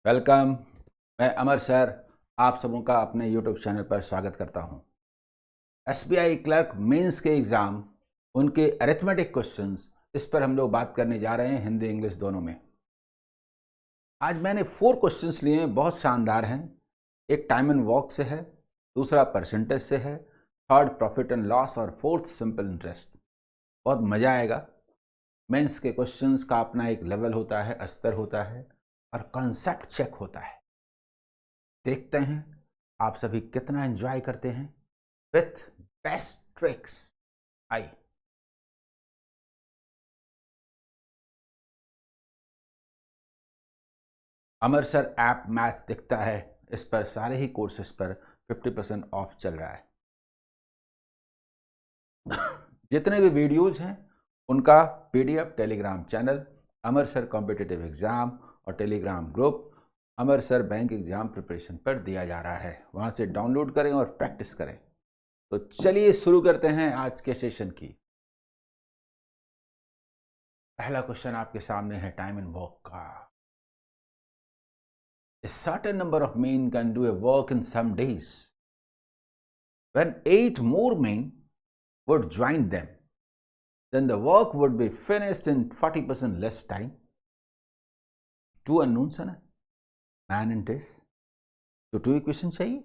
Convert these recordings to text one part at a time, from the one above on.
Welcome. मैं अमर sir आप सबों का अपने यूट्यूब चैनल पर स्वागत करता हूं। एसबीआई क्लर्क मेंस के एग्ज़ाम, उनके अरिथमेटिक क्वेश्चंस, इस पर हम लोग बात करने जा रहे हैं, हिंदी इंग्लिश दोनों में। आज मैंने 4 क्वेश्चंस लिए हैं, बहुत शानदार हैं। एक टाइम एंड वर्क से है, दूसरा परसेंटेज से है, थर्ड प्रॉफिट एंड लॉस और फोर्थ सिंपल इंटरेस्ट। बहुत मज़ा आएगा। मेंस के क्वेश्चंस का अपना एक लेवल होता है, स्तर होता है और कॉन्सेप्ट चेक होता है। देखते हैं आप सभी कितना एंजॉय करते हैं with best tricks. I Amar sir app math दिखता है, इस पर सारे ही कोर्सेज पर 50% ऑफ चल रहा है। जितने भी वीडियोज हैं उनका पीडीएफ टेलीग्राम चैनल अमर सर कॉम्पिटिटिव एग्जाम और टेलीग्राम ग्रुप अमर सर बैंक एग्जाम प्रिपरेशन पर दिया जा रहा है। वहां से डाउनलोड करें और प्रैक्टिस करें। तो चलिए शुरू करते हैं आज के सेशन की। पहला क्वेश्चन आपके सामने है टाइम एंड वर्क का। A certain number of men can do a work in some days. When 8 more men would join them, then the work would be finished in 40% less time. Two unknowns है ना, man and days. तो two equations चाहिए.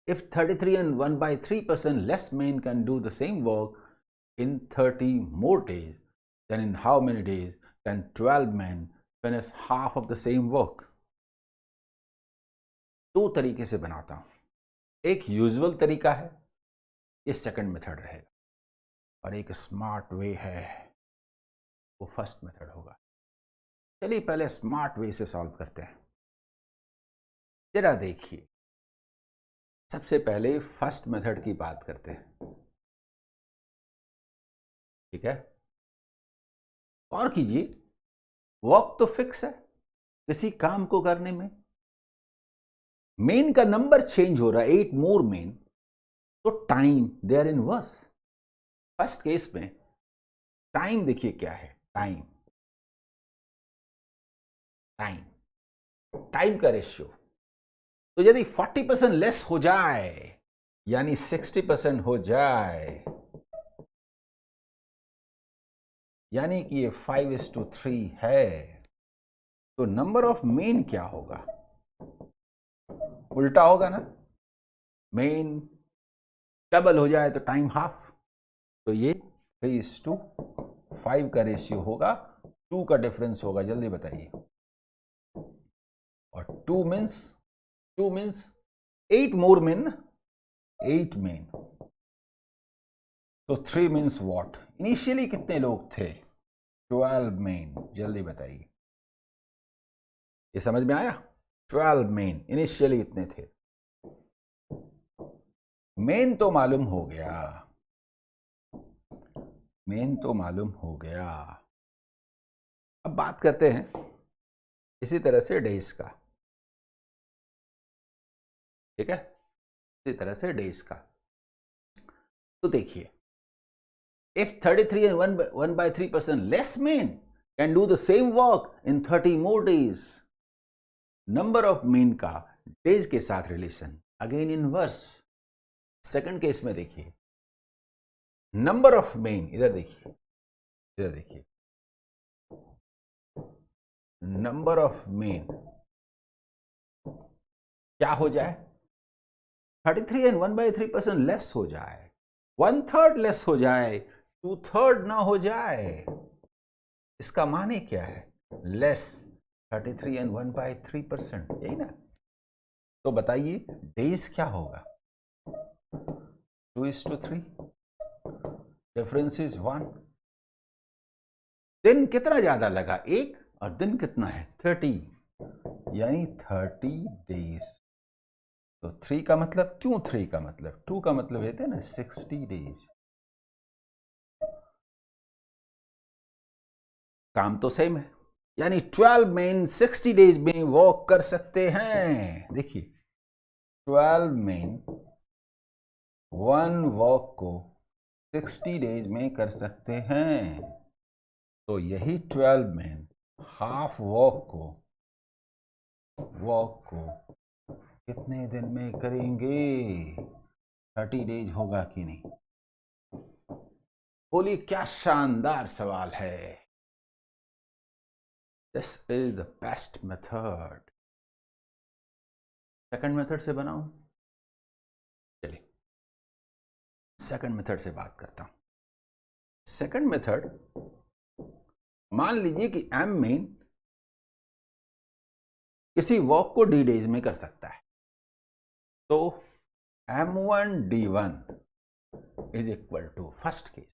If 33 and 1/3% less men can do the same work in 30 more days, then in how many days can 12 men finish half of the same work? दो तरीके से बनाता हूं। एक यूजुअल तरीका है, ये सेकंड मेथड रहेगा, और एक स्मार्ट वे है, वो फर्स्ट मेथड होगा। चलिए पहले स्मार्ट वे से सॉल्व करते हैं। जरा देखिए, सबसे पहले फर्स्ट मेथड की बात करते हैं। ठीक है, और कीजिए, वर्क तो फिक्स है किसी काम को करने में, मेन का नंबर चेंज हो रहा है, 8 मोर मेन, तो time they are inverse. First case में टाइम देखिए क्या है, टाइम टाइम टाइम का रेशियो। तो यदि 40% लेस हो जाए, यानी 60% हो जाए, यानी कि ये 5:3 है, तो नंबर ऑफ मेन क्या होगा? उल्टा होगा ना, मेन डबल हो जाए तो टाइम हाफ, तो ये 3:5 का रेशियो होगा, 2 का डिफरेंस होगा। जल्दी बताइए। और 2 मीन्स 8 मोर मेन, 8 मेन, तो 3 मीन्स व्हाट? इनिशियली कितने लोग थे? 12 मेन। जल्दी बताइए, ये समझ में आया? 12 मेन, इनिशियली इतने थे। मेन तो मालूम हो गया, मेन तो मालूम हो गया। अब बात करते हैं इसी तरह से डेज का। ठीक है, इसी तरह से डेज का। तो देखिए, if 33 and 1/3% less men can do the same work in 30 more days, number of main का डेज के साथ relation again inverse. Second case में देखिए, नंबर ऑफ मेन, इधर देखिए, इधर देखिए, नंबर ऑफ मेन क्या हो जाए? 33 एंड 1/3% लेस हो जाए, 1/3 लेस हो जाए, 2/3 ना हो जाए। इसका माने क्या है? लेस 33 एंड 1/3%, यही ना? तो बताइए डेज क्या होगा? 2:3, डिफरेंस इज 1। दिन कितना ज्यादा लगा? 1, और दिन कितना है? 30, यानी 30 डेज। तो 3 का मतलब, क्यों 3 का मतलब? 2 का मतलब रहते हैं ना 60 डेज। काम तो सेम है, यानी 12 मेन 60 डेज में वॉक कर सकते हैं। देखिए, 12 मेन वन वॉक को 60 डेज में कर सकते हैं, तो यही 12 मेन हाफ वॉक को वॉक को कितने दिन में करेंगे? 30 डेज होगा कि नहीं? बोलिए, क्या शानदार सवाल है। This is the best method. Second method से बनाऊं? चलिए सेकंड मेथड से बात करता हूं। सेकंड मेथड, मान लीजिए कि एम मेन किसी वॉक को डी डेज में कर सकता है, तो M1 D1 is equal to first case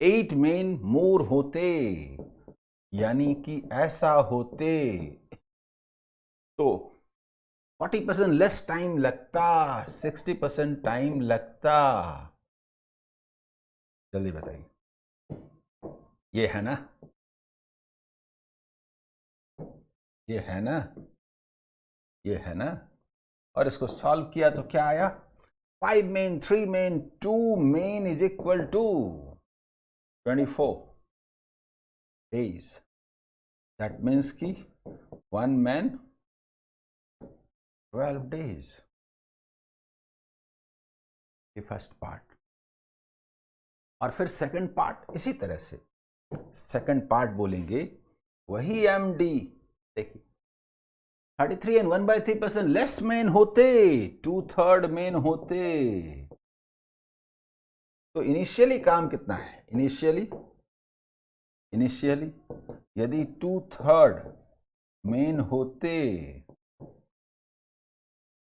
8 men more होते, यानी कि ऐसा होते तो 40% लेस टाइम लगता, 60% टाइम लगता। जल्दी बताइए, ये है ना, ये है ना, ये है ना। और इसको सॉल्व किया तो क्या आया? 5 men 3 men 2 men is equal to 24 days. That means कि 1 मैन 12 डेज। ये फर्स्ट पार्ट। और फिर सेकंड पार्ट इसी तरह से, सेकंड पार्ट बोलेंगे वही एम डी। देखिए 33 एंड 1/3% लेस मेन होते, 2/3 मेन होते, तो इनिशियली काम कितना है? इनिशियली यदि 2/3 मेन होते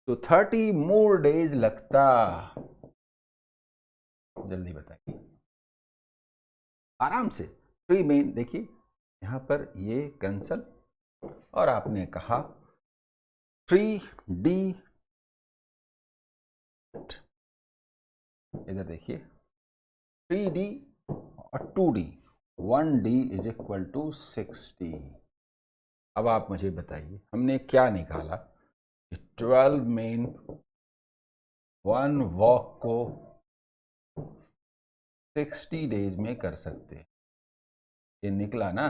तो 30 मोर डेज लगता। जल्दी बताइए, आराम से। 3 मेन, देखिए यहां पर ये कैंसल, और आपने कहा 3D, इधर देखिए 3D और 2D, 1D is equal to 60। अब आप मुझे बताइए हमने क्या निकाला? 12 मेन 1 वॉक को 60 डेज में कर सकते, ये निकला ना।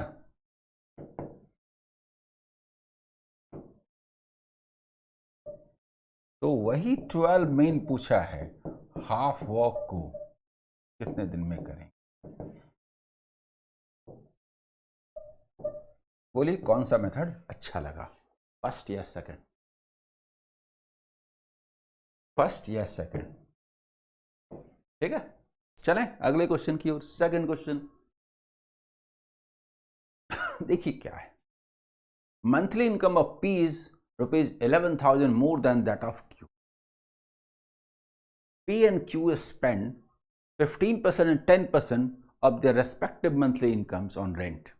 तो वही 12 मेन पूछा है, हाफ वॉक को कितने दिन में करें? बोलिए कौन सा मेथड अच्छा लगा, फर्स्ट या सेकंड? फर्स्ट या सेकंड? ठीक है, चलें अगले क्वेश्चन की ओर। सेकंड क्वेश्चन देखिए क्या है। Monthly income of P is ₹11,000 more than that of Q. P and Q spend 15% and 10% of their respective monthly incomes on rent.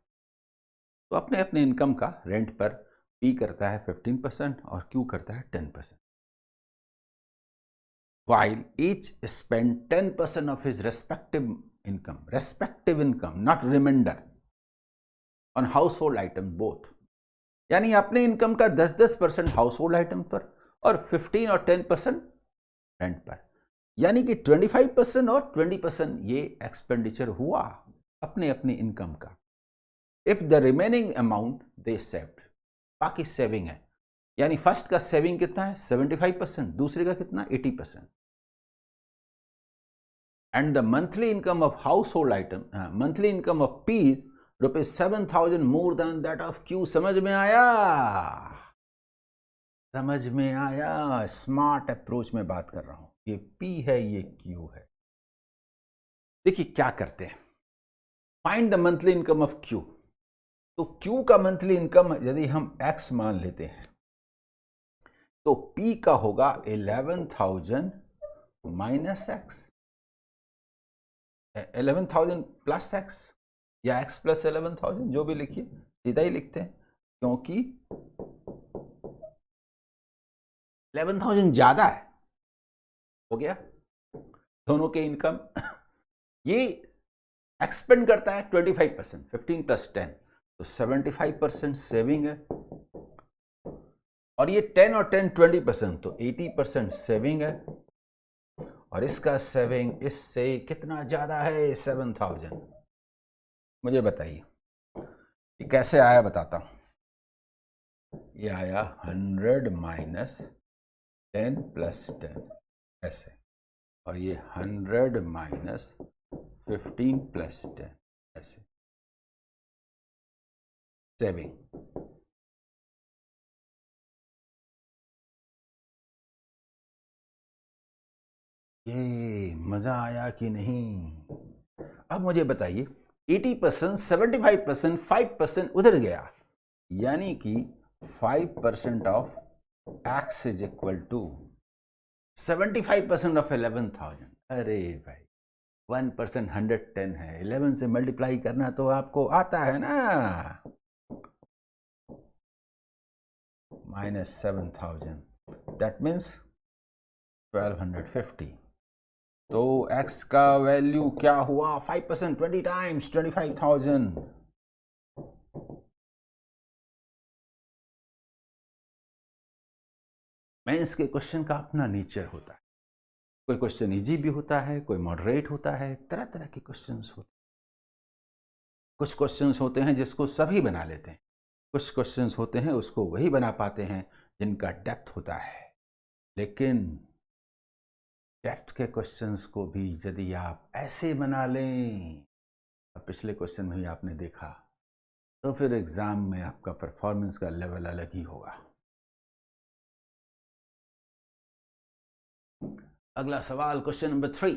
तो अपने अपने इनकम का रेंट पर P करता है 15% और Q करता है 10%. While each spend 10% of his respective income, not remainder, on household items both. यानी अपने इनकम का 10% हाउस होल्ड आइटम पर और 15 और 10% रेंट पर, यानी कि 25% और 20% ये एक्सपेंडिचर हुआ अपने अपने इनकम का। If the remaining amount they saved, बाकी सेविंग है, यानी फर्स्ट का सेविंग कितना है? 75%, दूसरे का कितना? 80%। And the monthly income of household item, monthly income of P's ₹7,000 more than that of Q. समझ में आया? समझ में आया? स्मार्ट अप्रोच में बात कर रहा हूं। ये P है, ये Q है। देखिए क्या करते हैं, find the monthly income of Q। तो Q का मंथली इनकम यदि हम X मान लेते हैं तो P का होगा 11,000 माइनस X, 11,000 प्लस X या X प्लस 11,000, जो भी लिखिए, सीधा ही लिखते हैं क्योंकि 11,000 ज्यादा है। हो गया दोनों के इनकम। ये एक्सपेंड करता है 25%, 15 प्लस 10, तो 75% सेविंग है, और ये 10 और 10 20%, तो 80% सेविंग है, और इसका सेविंग इससे कितना ज्यादा है? 7,000। मुझे बताइए ये कैसे आया, बताता हूं। ये आया 100 माइनस 10 प्लस 10 ऐसे, और ये 100 माइनस 15 प्लस 10 ऐसे। सेविंग ये मजा आया कि नहीं? अब मुझे बताइए 80%, 75%, 5% उधर गया, यानी कि 5% of x is equal to 75% of 11,000। अरे भाई 1% 110 है, 11 से मल्टीप्लाई करना तो आपको आता है ना, माइनस 7,000, दैट मीन्स 1250। तो x का वैल्यू क्या हुआ? 5%, 20 टाइम्स 25,000। मेंस के क्वेश्चन का अपना नेचर होता है, कोई क्वेश्चन इजी भी होता है, कोई मॉडरेट होता है, तरह तरह के क्वेश्चंस होते हैं। कुछ क्वेश्चंस होते हैं जिसको सभी बना लेते हैं, कुछ क्वेश्चंस होते हैं उसको वही बना पाते हैं जिनका डेप्थ होता है। लेकिन डेप्थ के क्वेश्चंस को भी यदि आप ऐसे बना लें, पिछले क्वेश्चन में ही आपने देखा, तो फिर एग्जाम में आपका परफॉर्मेंस का लेवल अलग ही होगा। अगला सवाल, question number 3।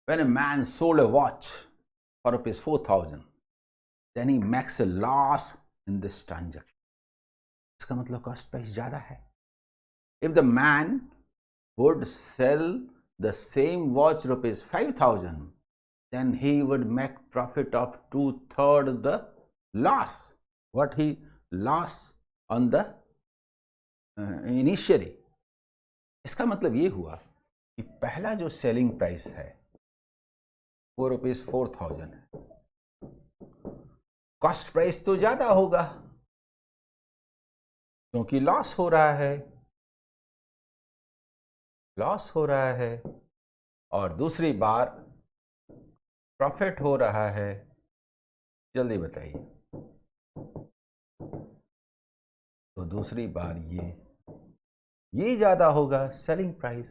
When a man sold a watch for rupees 4,000, then he makes a loss in this transaction. इसका मतलब कॉस्ट प्राइस ज्यादा है। If the man would sell the same watch rupees 5,000, then he would make profit of 2/3 the loss what he lost on the initially। इसका मतलब ये हुआ कि पहला जो सेलिंग प्राइस है वो रुपीज 4,000 है, कॉस्ट प्राइस तो ज्यादा होगा क्योंकि लॉस हो रहा है, और दूसरी बार प्रॉफिट हो रहा है। जल्दी बताइए। तो दूसरी बार ये ज्यादा होगा सेलिंग प्राइस,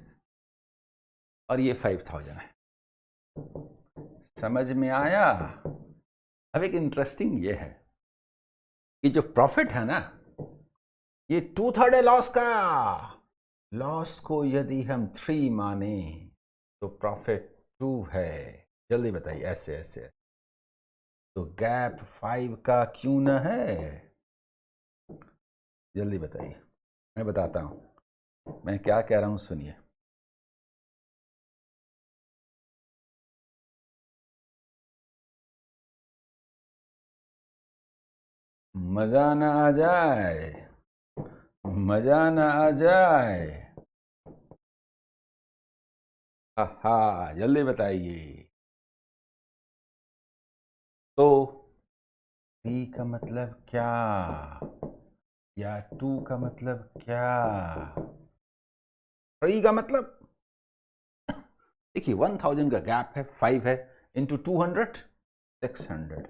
और ये 5,000 है। समझ में आया? अब एक इंटरेस्टिंग ये है कि जो प्रॉफिट है ना, ये 2/3 है लॉस का। लॉस को यदि हम 3 माने तो प्रॉफिट 2 है। जल्दी बताइए। ऐसे तो गैप 5 का क्यों न है? जल्दी बताइए, मैं बताता हूं मैं क्या कह रहा हूं, सुनिए। मजा ना आ जाए, मजा ना आ जाए। हा, जल्दी बताइए। तो 3 का मतलब क्या, या 2 का मतलब क्या? 3 का मतलब देखिए 1,000 का गैप है, 5 है, इंटू 200 600।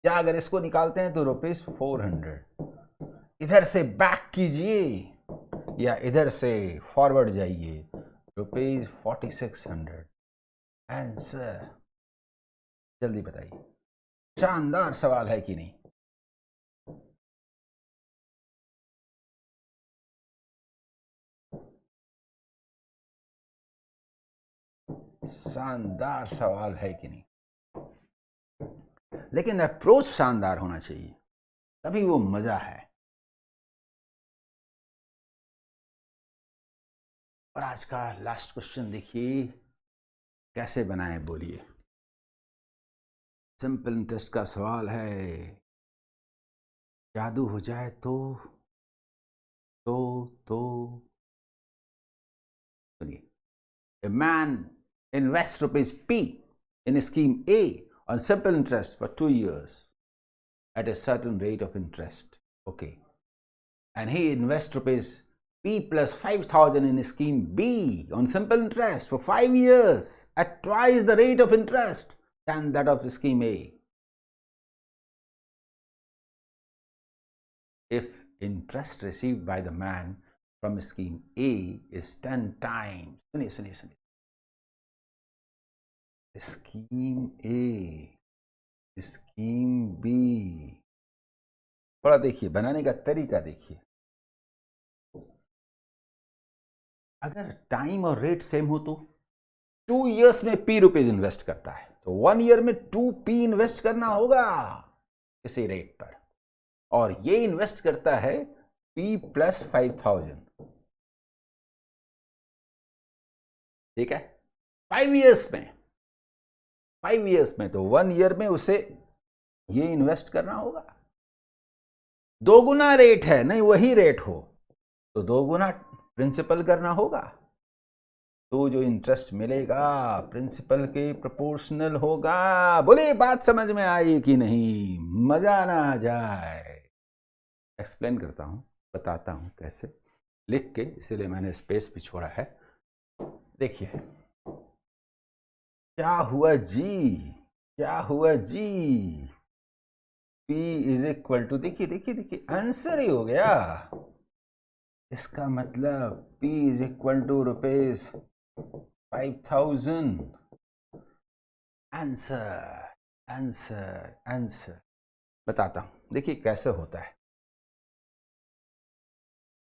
या अगर इसको निकालते हैं तो रुपीज 400। इधर से बैक कीजिए या इधर से फॉरवर्ड जाइए, रुपीज 4600 आंसर। जल्दी बताइए। शानदार सवाल है कि नहीं? शानदार सवाल है कि नहीं? लेकिन अप्रोच शानदार होना चाहिए, तभी वो मजा है। और आज का लास्ट क्वेश्चन देखिए कैसे बनाए, बोलिए। सिंपल इंटरेस्ट का सवाल है। जादू हो जाए तो सुनिए। A man invests rupees P in scheme A on simple interest for 2 years at a certain rate of interest. Okay. And he invests rupees P plus 5,000 in scheme B on simple interest for 5 years at twice the rate of interest than that of scheme A. if interest received by the man from scheme A is 10 times, सुनिए, scheme ए, scheme B, थोड़ा देखिए बनाने का तरीका देखिए। अगर time और rate same हो तो 2 इयर्स में P रुपीज इन्वेस्ट करता है तो 1 ईयर में 2P इन्वेस्ट करना होगा किसी रेट पर, और ये इन्वेस्ट करता है P प्लस 5000, ठीक है, 5 इयर्स में तो 1 ईयर में उसे ये इन्वेस्ट करना होगा। 2 गुना रेट है, नहीं वही रेट हो तो 2 गुना प्रिंसिपल करना होगा, तो जो इंटरेस्ट मिलेगा प्रिंसिपल के प्रोपोर्शनल होगा। बोले बात समझ में आई कि नहीं, मजा ना आ जाए। एक्सप्लेन करता हूं, बताता हूं कैसे लिख के, इसीलिए मैंने स्पेस भी छोड़ा है। देखिए क्या हुआ जी, P इज इक्वल टू, देखिए आंसर ही हो गया। इसका मतलब P is equal to rupees 5000। Answer बताता हूं, देखिए कैसे होता है।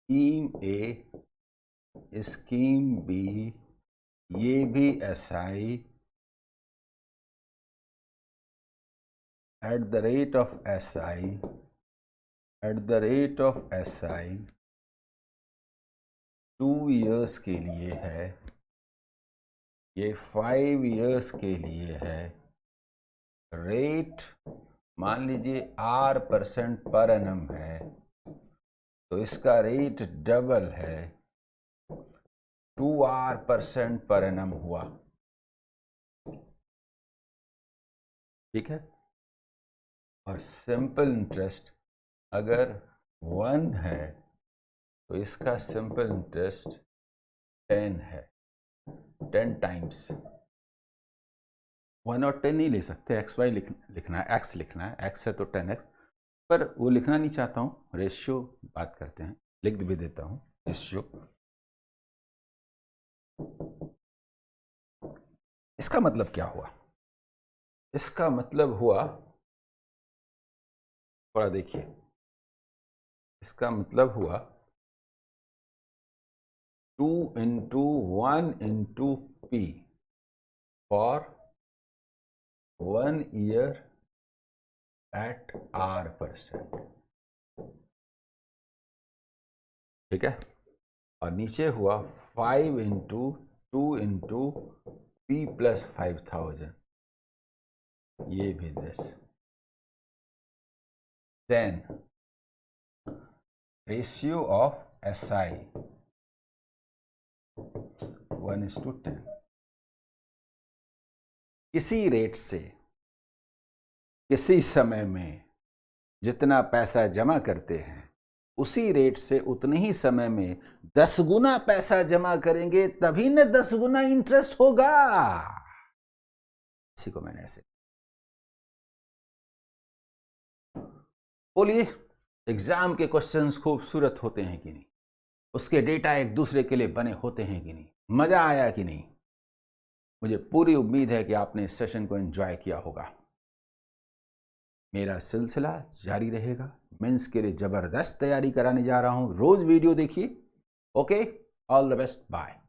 स्कीम ए, स्कीम बी, ये भी SI at the rate of SI 2 years के लिए है, ये 5 इयर्स के लिए है। रेट मान लीजिए R% पर एनम है, तो इसका रेट डबल है, 2R% पर एनम हुआ, ठीक है। और सिंपल इंटरेस्ट अगर 1 है तो इसका सिंपल इंटरेस्ट 10 है, 10 टाइम्स। 1 और 10 नहीं ले सकते, XY लिखना है, X लिखना है, X है तो 10X, पर वो लिखना नहीं चाहता हूँ, रेशियो बात करते हैं, लिख भी देता हूँ रेशियो। इसका मतलब क्या हुआ? इसका मतलब हुआ, थोड़ा देखिए, इसका मतलब हुआ 2 into 1 into P for 1 year at R%, ठीक है। और नीचे हुआ 5 into 2 into P plus 5000, ये भी this, then ratio of SI 1:10। किसी रेट से किसी समय में जितना पैसा जमा करते हैं उसी रेट से उतने ही समय में 10 गुना पैसा जमा करेंगे, तभी न 10 गुना इंटरेस्ट होगा। इसी को मैंने ऐसे बोलिए। एग्जाम के क्वेश्चंस खूबसूरत होते हैं कि नहीं, उसके डेटा एक दूसरे के लिए बने होते हैं कि नहीं, मजा आया कि नहीं। मुझे पूरी उम्मीद है कि आपने इस सेशन को एंजॉय किया होगा। मेरा सिलसिला जारी रहेगा, मेंस के लिए जबरदस्त तैयारी कराने जा रहा हूं, रोज वीडियो देखिए। Okay, all the best, bye.